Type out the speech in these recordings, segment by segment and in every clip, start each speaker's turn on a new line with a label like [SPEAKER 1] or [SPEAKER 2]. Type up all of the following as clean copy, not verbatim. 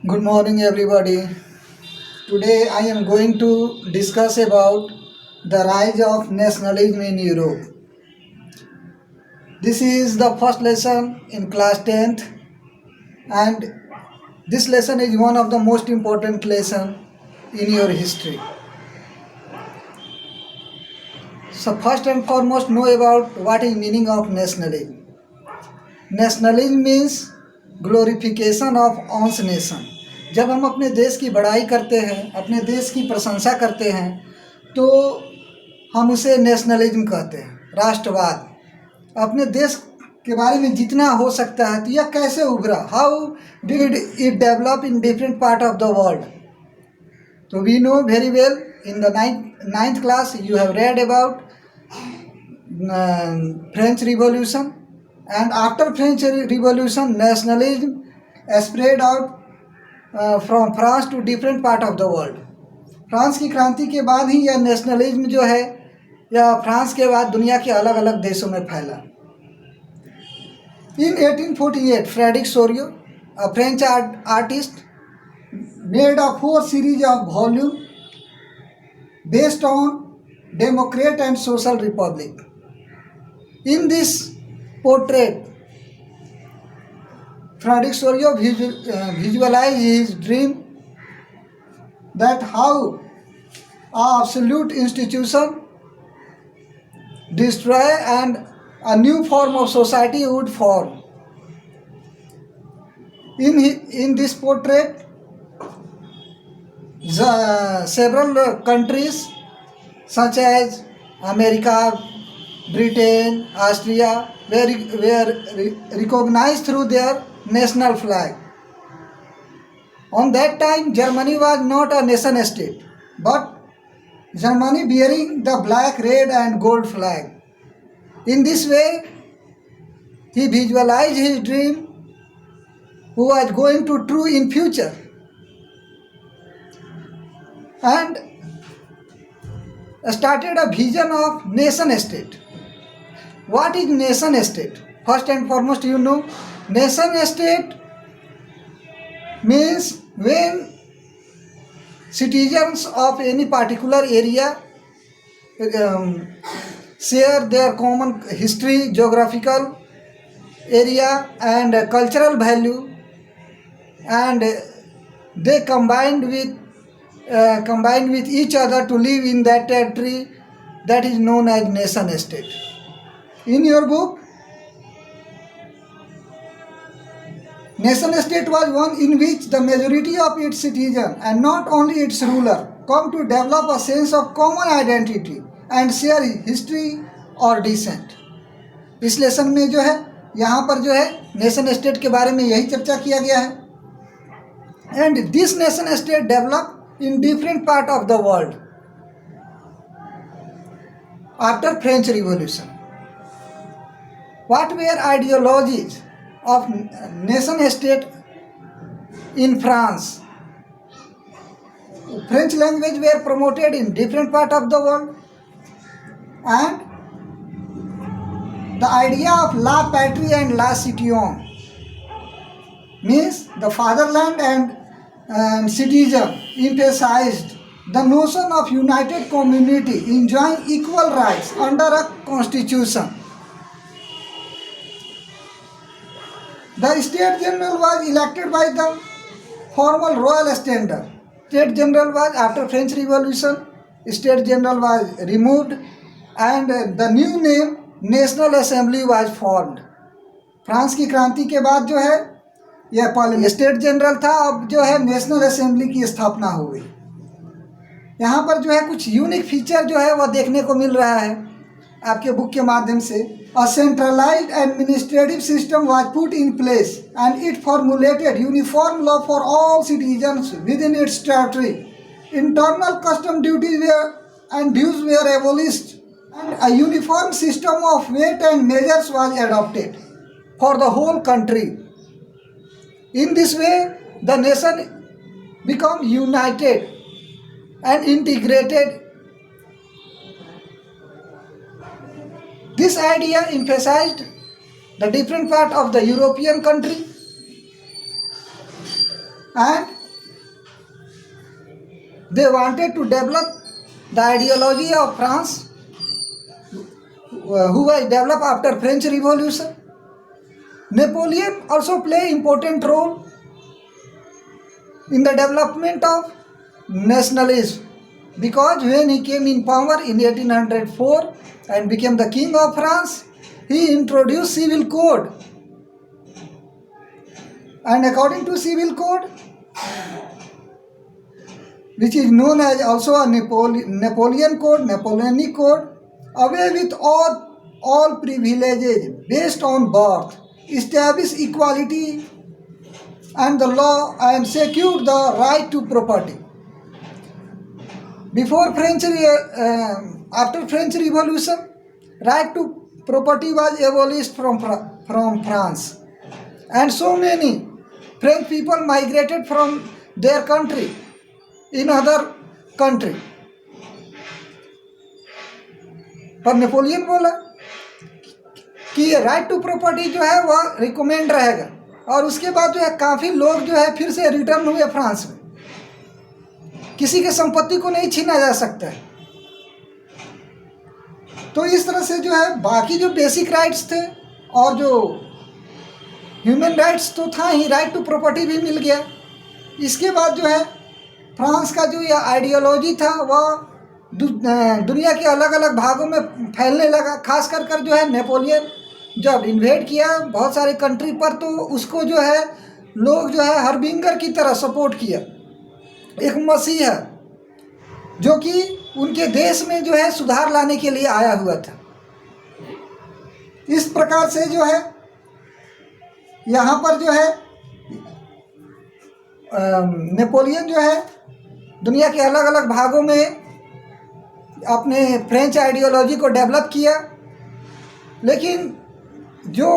[SPEAKER 1] Good morning, everybody. Today I am going to discuss about the rise of nationalism in Europe. This is the first lesson in class 10th, and this lesson is one of the most important lesson in your history. So first and foremost, know about what is meaning of nationalism. Nationalism means glorification of one's nation. जब हम अपने देश की बड़ाई करते हैं, अपने देश की प्रशंसा करते हैं, तो हम उसे नेशनलिज्म कहते हैं, राष्ट्रवाद। अपने देश के बारे में जितना हो सकता है, तो यह कैसे उभरा, how did it develop in different part of the world. तो we know very well in the ninth class you have read about French Revolution, and after French Revolution nationalism spread out from France to different part of the world. France की क्रांति के बाद ही यह nationalism जो है यह France के बाद दुनिया के अलग अलग देशों में फैला। In 1848 Frédéric Sorio, a French artist, made a 4 series of volume based on democrat and social republic. In this portrait, Frédéric Sorio visualized his dream that how a absolute institution destroy and a new form of society would form. In this portrait, several countries such as America, Britain, Austria were recognized through their national flag. On that time, Germany was not a nation state, but Germany bearing the black, red and gold flag. In this way, he visualized his dream who was going to true in future. And started a vision of nation state. What is nation state? First and foremost, you know, nation state means when citizens of any particular area share their common history, geographical area and cultural value, and they combined with each other to live in that territory, that is known as nation state. In your book, nation state was one in which the majority of its citizens and not only its ruler come to develop a sense of common identity and share history or descent. इस lesson में जो है यहाँ पर जो है nation state के बारे में यही चर्चा किया गया है. And this nation state developed in different part of the world after French Revolution. What were ideologies of nation state in France? French language were promoted in different part of the world, and the idea of la patrie and la citoyen means the fatherland and citizen emphasized the notion of united community enjoying equal rights under a constitution. The State General was elected by the formal royal standard. State General was, after French Revolution, State General was removed and the new name National Assembly was formed. France की क्रांति के बाद जो है यह पहले state general था, अब जो है नेशनल असेंबली की स्थापना हो गई. यहाँ पर जो है कुछ यूनिक फीचर जो है वह देखने को मिल रहा है आपके बुक के माध्यम से. A centralized administrative system was put in place and it formulated uniform law for all citizens within its territory. Internal custom duties were abolished and a uniform system of weight and measures was adopted for the whole country. In this way, the nation became united and integrated. This idea emphasized the different part of the European country and they wanted to develop the ideology of France, who was developed after French Revolution. Napoleon also played important role in the development of nationalism, because when he came in power in 1804 and became the king of France, he introduced civil code. And according to civil code, which is known as also a Napoleonic code, away with all privileges based on birth, establish equality and the law, and secure the right to property. After French Revolution, right to property was abolished from France, and so many French people migrated from their country in other country. पर Napoleon बोला कि ये right to property जो है वह recommend रहेगा, और उसके बाद जो है काफ़ी लोग जो है फिर से रिटर्न हुए फ्रांस में। किसी के संपत्ति को नहीं छीना जा सकता है। तो इस तरह से जो है बाकी जो बेसिक राइट्स थे और जो ह्यूमन राइट्स तो था ही, राइट टू प्रॉपर्टी भी मिल गया। इसके बाद जो है फ्रांस का जो यह आइडियोलॉजी था वह दुनिया के अलग अलग भागों में फैलने लगा। खास कर जो है नेपोलियन जब इन्वेड किया बहुत सारे कंट्री पर, तो उसको जो है लोग जो है हरबिंगर की तरह सपोर्ट किया, एक मसीह है जो कि उनके देश में जो है सुधार लाने के लिए आया हुआ था। इस प्रकार से जो है यहाँ पर जो है नेपोलियन जो है दुनिया के अलग अलग भागों में अपने फ्रेंच आइडियोलॉजी को डेवलप किया। लेकिन जो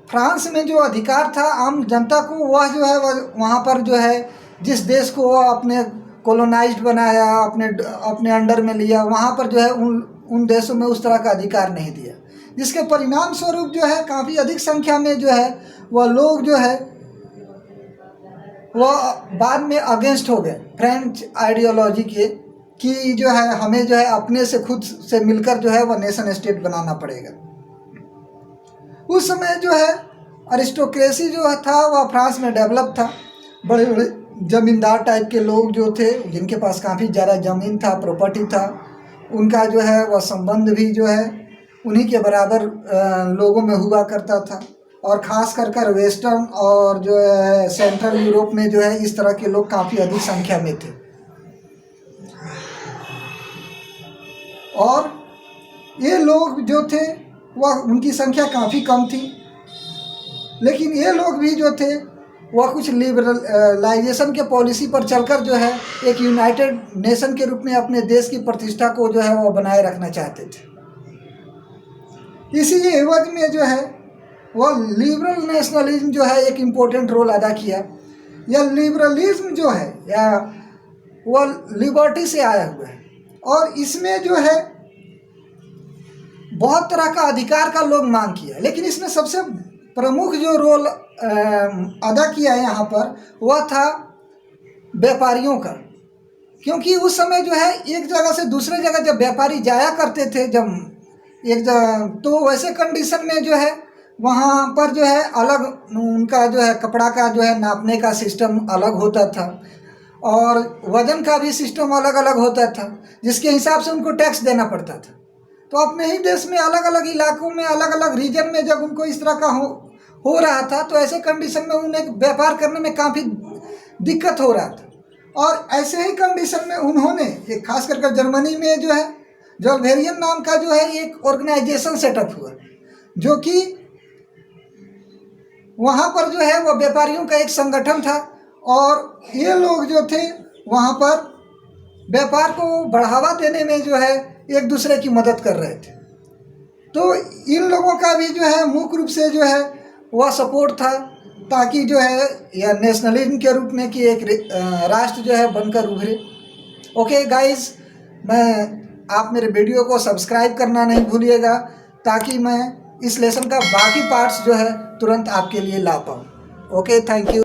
[SPEAKER 1] फ्रांस में जो अधिकार था आम जनता को, वह जो है वहाँ पर जो है जिस देश को वह अपने कॉलोनाइज्ड बनाया, अपने अंडर में लिया, वहाँ पर जो है उन देशों में उस तरह का अधिकार नहीं दिया, जिसके परिणाम स्वरूप जो है काफ़ी अधिक संख्या में जो है वह लोग जो है वह बाद में अगेंस्ट हो गए फ्रेंच आइडियोलॉजी के, कि जो है हमें जो है अपने से खुद से मिलकर जो है वह नेशन स्टेट बनाना पड़ेगा। उस समय जो है अरिस्टोक्रेसी जो था वह फ्रांस में डेवलप था। बड़े बड़े ज़मींदार टाइप के लोग जो थे, जिनके पास काफ़ी ज़्यादा ज़मीन था, प्रॉपर्टी था, उनका जो है वह संबंध भी जो है उन्हीं के बराबर लोगों में हुआ करता था। और ख़ास कर वेस्टर्न और जो है सेंट्रल यूरोप में जो है इस तरह के लोग काफ़ी अधिक संख्या में थे। और ये लोग जो थे वह उनकी संख्या काफ़ी कम थी, लेकिन ये लोग भी जो थे वह कुछ लिबरलाइजेशन के पॉलिसी पर चलकर जो है एक यूनाइटेड नेशन के रूप में अपने देश की प्रतिष्ठा को जो है वह बनाए रखना चाहते थे। इसी एवज में जो है वह लिबरल नेशनलिज्म जो है एक इम्पोर्टेंट रोल अदा किया। यह लिबरलिज्म जो है या वह लिबर्टी से आया हुआ है, और इसमें जो है बहुत तरह का अधिकार का लोग मांग किया। लेकिन इसमें सबसे प्रमुख जो रोल अदा किया है यहाँ पर वह था व्यापारियों का, क्योंकि उस समय जो है एक जगह से दूसरे जगह जब व्यापारी जाया करते थे, जब एक जगह, तो वैसे कंडीशन में जो है वहाँ पर जो है अलग उनका जो है कपड़ा का जो है नापने का सिस्टम अलग होता था, और वज़न का भी सिस्टम अलग अलग होता था, जिसके हिसाब से उनको टैक्स देना पड़ता था। तो अपने ही देश में अलग अलग इलाकों में अलग अलग रीजन में जब उनको इस तरह का हो रहा था, तो ऐसे कंडीशन में उन्हें व्यापार करने में काफ़ी दिक्कत हो रहा था। और ऐसे ही कंडीशन में उन्होंने एक खास करके जर्मनी में जो है जोल्वेरियन नाम का जो है एक ऑर्गेनाइजेशन सेटअप हुआ, जो कि वहाँ पर जो है वो व्यापारियों का एक संगठन था, और ये लोग जो थे वहाँ पर व्यापार को बढ़ावा देने में जो है एक दूसरे की मदद कर रहे थे। तो इन लोगों का भी जो है मुख्य रूप से जो है वह सपोर्ट था, ताकि जो है यह नेशनलिज्म के रूप में कि एक राष्ट्र जो है बनकर उभरे। ओके गाइस, आप मेरे वीडियो को सब्सक्राइब करना नहीं भूलिएगा, ताकि मैं इस लेसन का बाकी पार्ट्स जो है तुरंत आपके लिए ला पाऊँ। Okay, thank you.